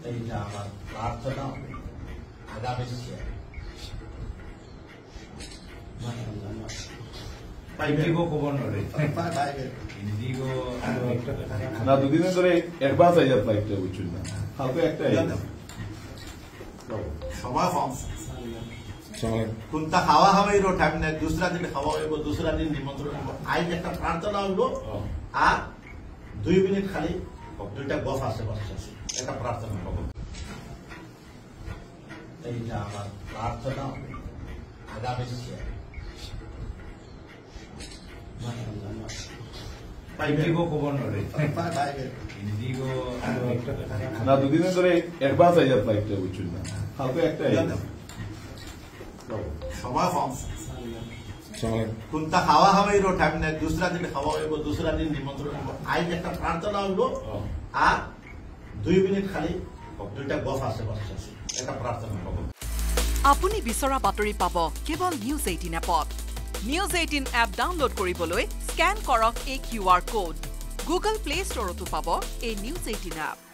এইটা আমার প্রার্থনা আগামী Indigo governor. Indigo. না দুদিনের ধরে অ্যাডভান্স আইজার ফ্লাইটটা বুঝছেন না হালকা একটা সময় কম কোনটা খাওয়া খাওয়াই রো টাইম নাই দুসরা দিন খাওয়া হইব দুসরা দিন নিমন্ত্রণ হইব আজ একটা প্রার্থনা হইব আর 2 মিনিট খালি দুইটা গফ আছে বসে একটা প্রার্থনা হইব এইটা আমার প্রার্থনা আগামী Indigo governor. Indigo. না দুদিনের ধরে অ্যাডভান্স আইজার ফ্লাইটটা বুঝছেন না হালকা একটা সময় কম কোনটা খাওয়া খাওয়াই রো টাইম নাই দুসরা দিন খাওয়া হইব দুসরা দিন নিমন্ত্রণ হইব আজ একটা প্রার্থনা হইব আর 2 মিনিট খালি দুইটা গফ আছে বসে একটা প্রার্থনা হইব আপুনি বিচৰা বাতৰি পাব কেৱল নিউজ 18 এপত নিউজ 18 এপ ডাউনলোড কৰিবলৈ স্ক্যান কৰক এই QR কোড গুগল প্লে ষ্টৰতো পাব এই নিউজ 18 এপ